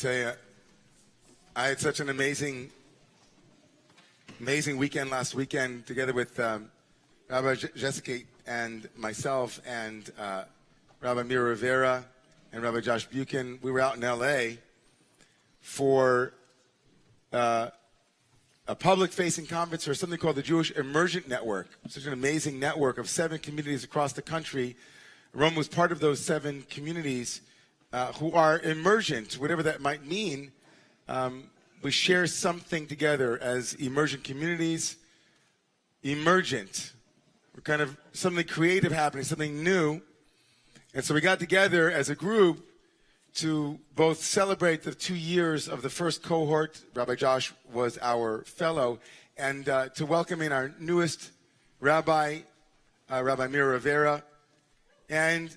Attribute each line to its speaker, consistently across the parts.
Speaker 1: tell you, I had such an amazing weekend last weekend together with Rabbi Jessica and myself and Rabbi Mira Rivera and Rabbi Josh Buchan. We were out in L.A. for a public-facing conference for something called the Jewish Emergent Network. Such an amazing network of 7 communities across the country. Rome was part of those 7 communities who are emergent, whatever that might mean. We share something together as emergent communities. Emergent. We're kind of something creative happening, something new. And so we got together as a group to both celebrate the 2 years of the first cohort. Rabbi Josh was our fellow. And to welcome in our newest rabbi, Rabbi Mira Rivera. And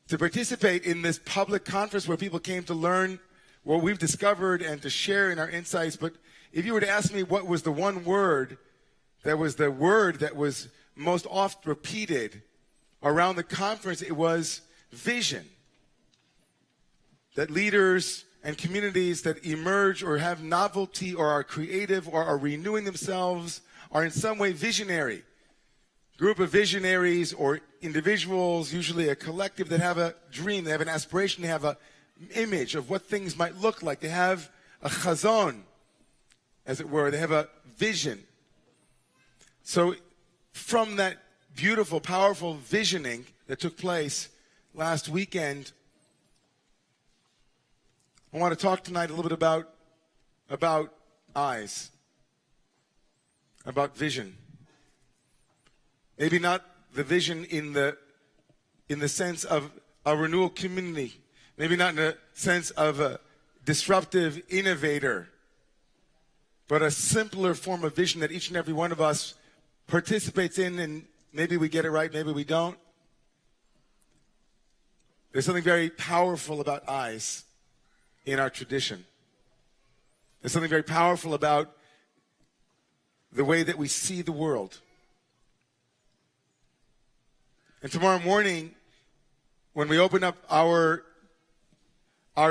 Speaker 1: to participate in this public conference where people came to learn what we've discovered and to share in our insights. But if you were to ask me what was the one word that was the word that was most oft repeated around the conference, it was vision. That leaders and communities that emerge or have novelty or are creative or are renewing themselves are in some way visionary. Group of visionaries or individuals, usually a collective, that have a dream, they have an aspiration, they have an image of what things might look like. They have a chazon, as it were. They have a vision. So from that beautiful, powerful visioning that took place last weekend, I want to talk tonight a little bit about eyes, about vision. Maybe not the vision in the sense of a renewal community. Maybe not in the sense of a disruptive innovator, but a simpler form of vision that each and every one of us participates in, and maybe we get it right, maybe we don't. There's something very powerful about eyes in our tradition. There's something very powerful about the way that we see the world. And tomorrow morning, when we open up our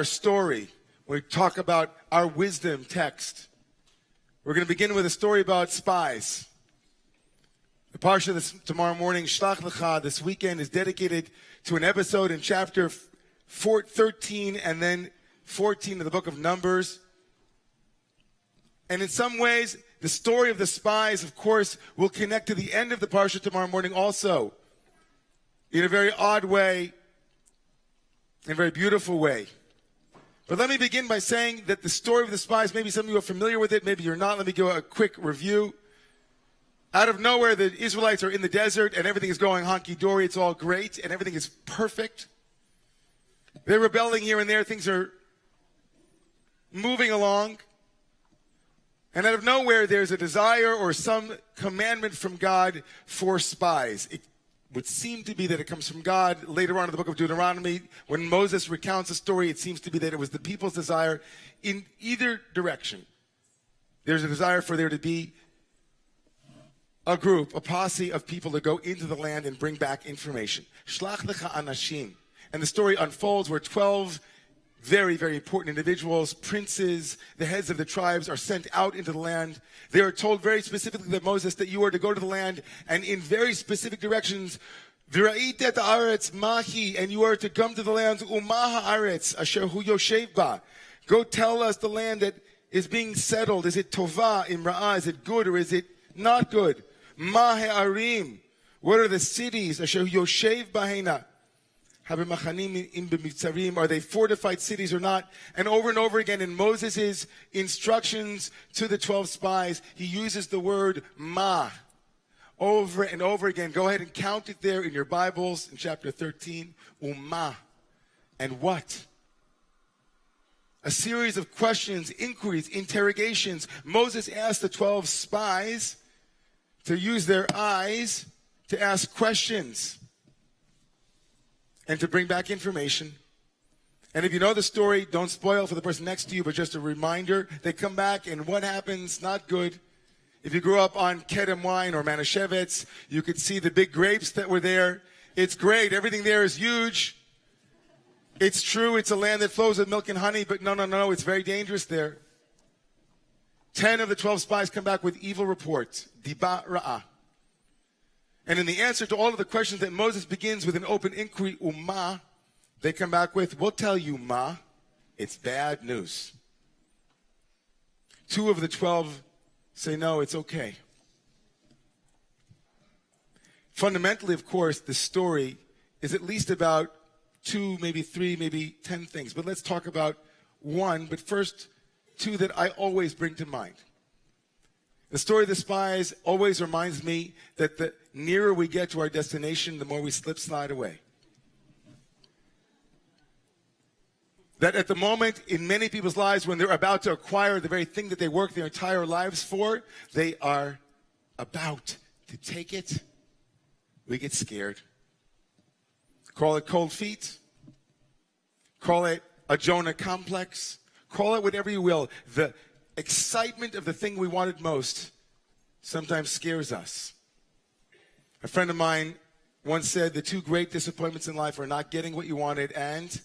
Speaker 1: story, when we talk about our wisdom text, we're going to begin with a story about spies. The parsha this tomorrow morning, Shlach Lecha, this weekend, is dedicated to an episode in chapter 13 and then 14 of the book of Numbers. And in some ways, the story of the spies, of course, will connect to the end of the parsha tomorrow morning also, in a very odd way, in a very beautiful way. But let me begin by saying that the story of the spies, maybe some of you are familiar with it, maybe you're not. Let me give a quick review. Out of nowhere, the Israelites are in the desert, and everything is going honky-dory. It's all great, and everything is perfect. They're rebelling here and there. Things are moving along. And out of nowhere, there's a desire or some commandment from God for spies. It would seem to be that it comes from God. Later on in the book of Deuteronomy, when Moses recounts the story, it seems to be that it was the people's desire in either direction. There's a desire for there to be a group, a posse of people to go into the land and bring back information. Shlach lecha anashim. And the story unfolds where 12 very, very important individuals, princes, the heads of the tribes, are sent out into the land. They are told very specifically that Moses, that you are to go to the land and in very specific directions. V'ra'it et haaretz mahi, and you are to come to the land u'ma haaretz asher hu yoshev ba. Go tell us the land that is being settled. Is it tova imra'ah? Is it good or is it not good? Ma ha'arim. What are the cities? Asher hu yoshev bahena. Are they fortified cities or not? And over again in Moses' instructions to the 12 spies, he uses the word ma over and over again. Go ahead and count it there in your Bibles in chapter 13. Uma. And what? A series of questions, inquiries, interrogations. Moses asked the 12 spies to use their eyes to ask questions and to bring back information. And if you know the story, don't spoil for the person next to you, but just a reminder, they come back and what happens? Not good. If you grew up on Kedem wine or Manischewitz, you could see the big grapes that were there. It's great. Everything there is huge. It's true, it's a land that flows with milk and honey, but no, it's very dangerous there. 10 of the 12 spies come back with evil reports, diba ra'ah. And in the answer to all of the questions that Moses begins with an open inquiry, umma, they come back with, we'll tell you, ma, it's bad news. 2 of the 12 say, no, it's okay. Fundamentally, of course, the story is at least about 2, maybe 3, maybe 10 things. But let's talk about one, but first 2 that I always bring to mind. The story of the spies always reminds me that the nearer we get to our destination, the more we slide away. That at the moment in many people's lives when they're about to acquire the very thing that they work their entire lives for, they are about to take it. We get scared. Call it cold feet. Call it a Jonah complex. Call it whatever you will. The excitement of the thing we wanted most sometimes scares us. A friend of mine once said the 2 great disappointments in life are not getting what you wanted and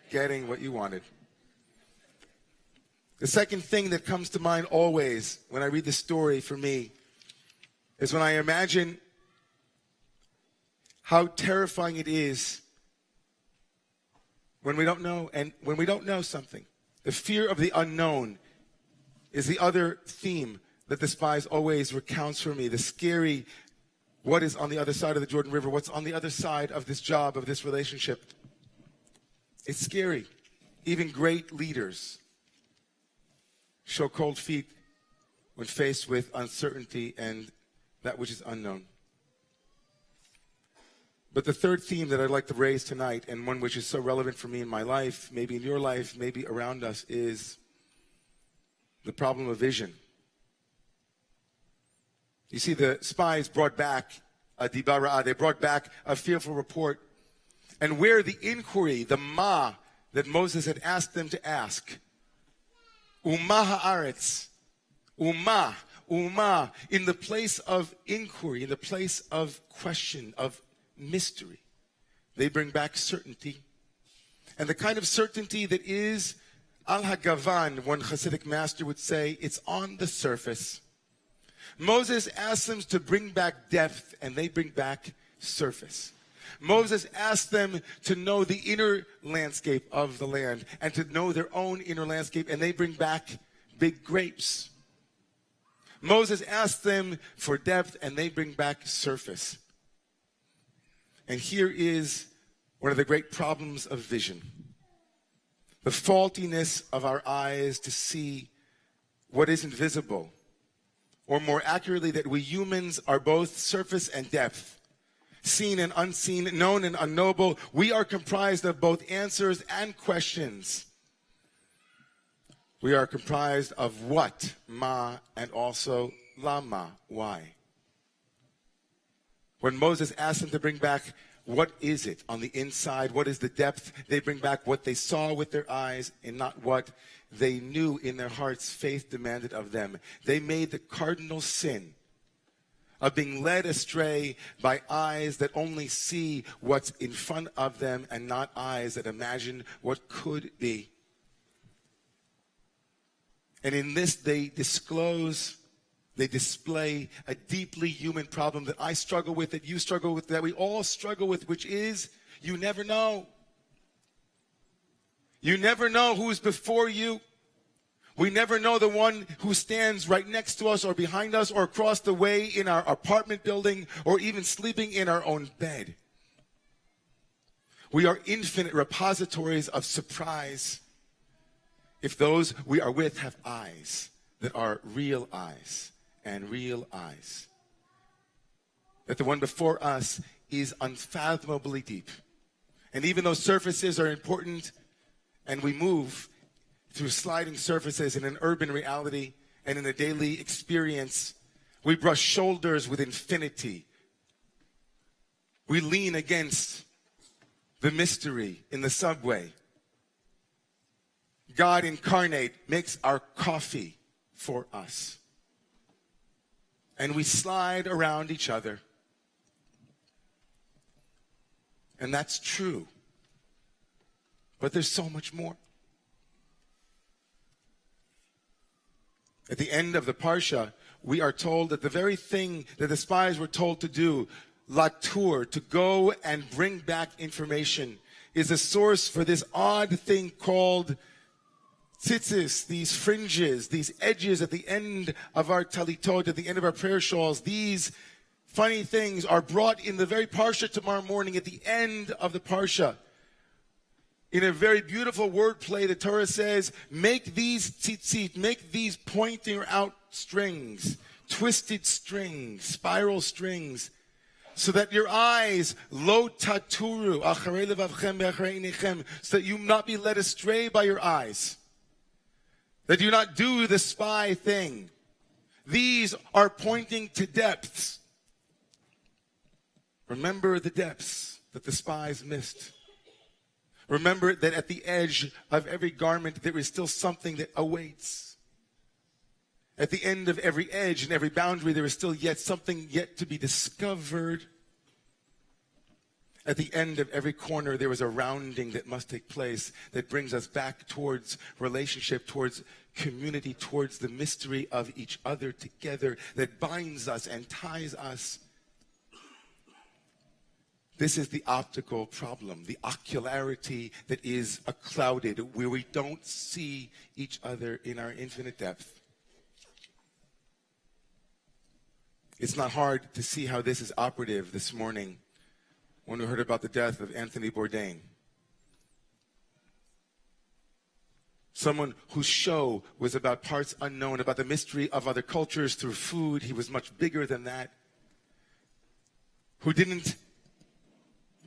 Speaker 1: getting what you wanted. The second thing that comes to mind always when I read the story for me is when I imagine how terrifying it is when we don't know, and when we don't know something. The fear of the unknown is the other theme that the spies always recounts for me. The scary, what is on the other side of the Jordan River, what's on the other side of this job, of this relationship. It's scary. Even great leaders show cold feet when faced with uncertainty and that which is unknown. But the third theme that I'd like to raise tonight, and one which is so relevant for me in my life, maybe in your life, maybe around us, is the problem of vision. You see, the spies brought back a diba ra'ah. They brought back a fearful report. And where the inquiry, the ma, that Moses had asked them to ask, Umma ha'aretz, Umma, in the place of inquiry, in the place of question, of mystery, they bring back certainty. And the kind of certainty that is al-hagavan, one Hasidic master would say, it's on the surface. Moses asks them to bring back depth, and they bring back surface. Moses asked them to know the inner landscape of the land and to know their own inner landscape, and they bring back big grapes. Moses asked them for depth, and they bring back surface. And here is one of the great problems of vision. The faultiness of our eyes to see what isn't visible. Or more accurately, that we humans are both surface and depth. Seen and unseen, known and unknowable. We are comprised of both answers and questions. We are comprised of what, ma, and also lama, why. When Moses asked them to bring back what is it on the inside, what is the depth, they bring back what they saw with their eyes and not what they knew in their hearts faith demanded of them. They made the cardinal sin of being led astray by eyes that only see what's in front of them and not eyes that imagine what could be. And in this they display a deeply human problem that I struggle with, that you struggle with, that we all struggle with, which is you never know. You never know who's before you. We never know the one who stands right next to us or behind us or across the way in our apartment building or even sleeping in our own bed. We are infinite repositories of surprise if those we are with have eyes that are real eyes and real eyes. That the one before us is unfathomably deep. And even though surfaces are important and we move through sliding surfaces in an urban reality and in a daily experience, we brush shoulders with infinity. We lean against the mystery in the subway. God incarnate makes our coffee for us. And we slide around each other. And that's true. But there's so much more. At the end of the Parsha, we are told that the very thing that the spies were told to do, Latur, to go and bring back information, is a source for this odd thing called tzitzis, these fringes, these edges at the end of our talitot, at the end of our prayer shawls. These funny things are brought in the very Parsha tomorrow morning at the end of the Parsha. In a very beautiful wordplay, the Torah says, make these tzitzit, make these pointing out strings, twisted strings, spiral strings, so that your eyes, lo taturu, acharei levavchem ve'acharei einechem, so that you not be led astray by your eyes, that you not do the spy thing. These are pointing to depths. Remember the depths that the spies missed. Remember that at the edge of every garment, there is still something that awaits. At the end of every edge and every boundary, there is still yet something yet to be discovered. At the end of every corner, there is a rounding that must take place that brings us back towards relationship, towards community, towards the mystery of each other together that binds us and ties us. This is the optical problem, the ocularity that is clouded, where we don't see each other in our infinite depth. It's not hard to see how this is operative this morning when we heard about the death of Anthony Bourdain. Someone whose show was about parts unknown, about the mystery of other cultures through food. He was much bigger than that. Who didn't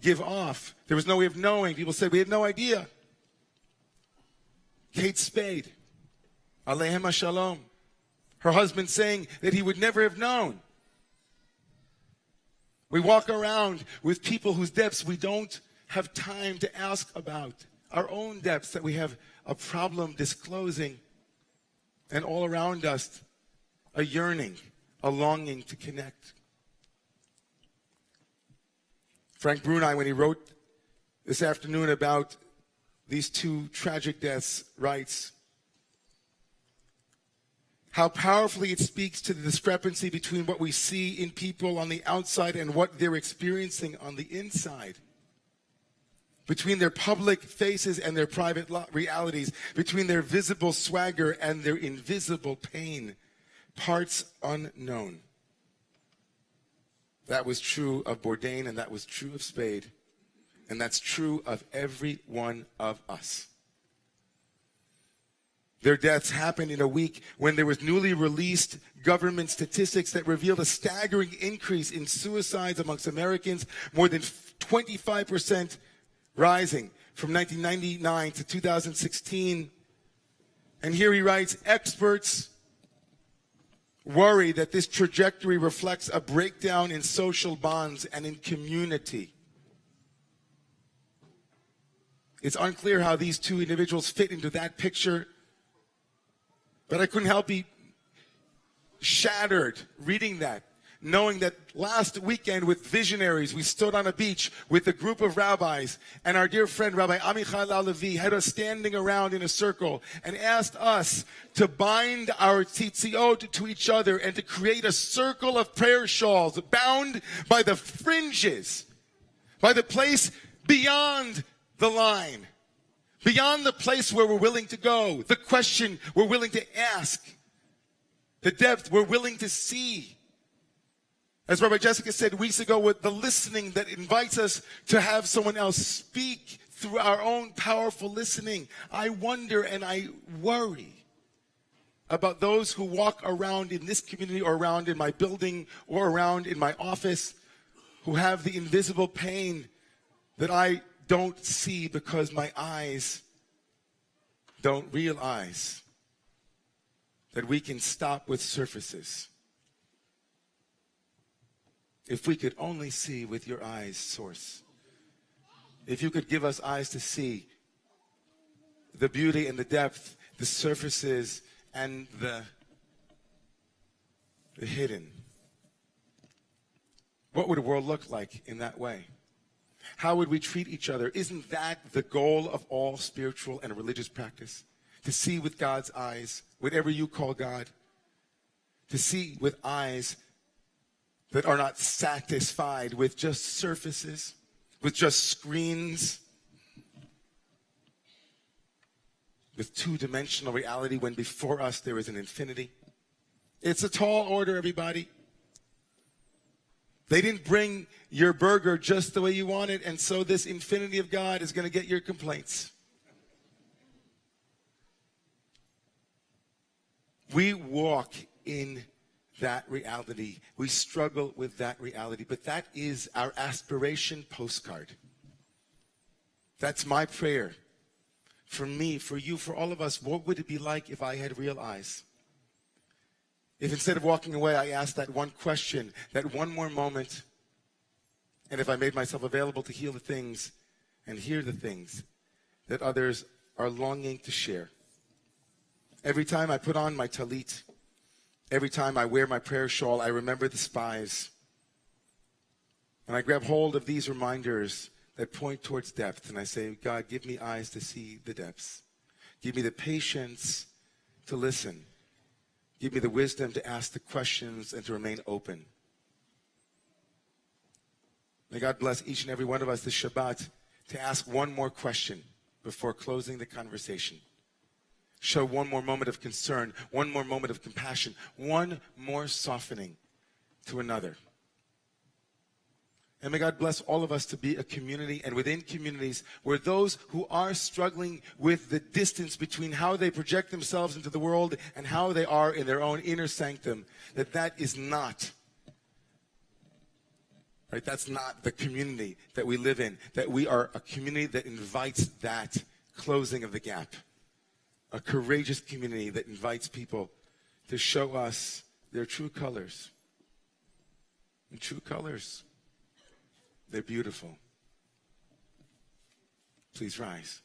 Speaker 1: give off. There was no way of knowing. People said, we had no idea. Kate Spade, Alehem HaShalom, her husband saying that he would never have known. We walk around with people whose depths we don't have time to ask about. Our own depths that we have a problem disclosing. And all around us, a yearning, a longing to connect. Frank Bruni, when he wrote this afternoon about these two tragic deaths, writes, how powerfully it speaks to the discrepancy between what we see in people on the outside and what they're experiencing on the inside. Between their public faces and their private realities, between their visible swagger and their invisible pain, parts unknown. That was true of Bourdain, and that was true of Spade, and that's true of every one of us. Their deaths happened in a week when there was newly released government statistics that revealed a staggering increase in suicides amongst Americans, more than 25% rising from 1999 to 2016. And here he writes, experts worry that this trajectory reflects a breakdown in social bonds and in community. It's unclear how these two individuals fit into that picture, but I couldn't help be shattered reading that, knowing that last weekend with visionaries, we stood on a beach with a group of rabbis, and our dear friend Rabbi Amichai Levi had us standing around in a circle and asked us to bind our tzitziot to each other and to create a circle of prayer shawls bound by the fringes, by the place beyond the line, beyond the place where we're willing to go, the question we're willing to ask, the depth we're willing to see. As Rabbi Jessica said weeks ago, with the listening that invites us to have someone else speak through our own powerful listening. I wonder and I worry about those who walk around in this community or around in my building or around in my office who have the invisible pain that I don't see because my eyes don't realize that we can stop with surfaces. If we could only see with your eyes, Source. If you could give us eyes to see the beauty and the depth, the surfaces and the hidden. What would the world look like in that way? How would we treat each other? Isn't that the goal of all spiritual and religious practice? To see with God's eyes, whatever you call God. To see with eyes that are not satisfied with just surfaces, with just screens, with two-dimensional reality when before us there is an infinity. It's a tall order, everybody. They didn't bring your burger just the way you want it, and so this infinity of God is going to get your complaints. We walk in that reality. We struggle with that reality, but that is our aspiration postcard. That's my prayer. For me, for you, for all of us, what would it be like if I had real eyes? If instead of walking away, I asked that one question, that one more moment, and if I made myself available to heal the things and hear the things that others are longing to share. Every time I put on my talit, every time I wear my prayer shawl, I remember the spies. And I grab hold of these reminders that point towards depth, and I say, God, give me eyes to see the depths. Give me the patience to listen. Give me the wisdom to ask the questions and to remain open. May God bless each and every one of us this Shabbat to ask one more question before closing the conversation. Show one more moment of concern, one more moment of compassion, one more softening to another. And may God bless all of us to be a community, and within communities where those who are struggling with the distance between how they project themselves into the world and how they are in their own inner sanctum, that is not, right? That's not the community that we live in, that we are a community that invites that closing of the gap. A courageous community that invites people to show us their true colors. And true colors, they're beautiful. Please rise.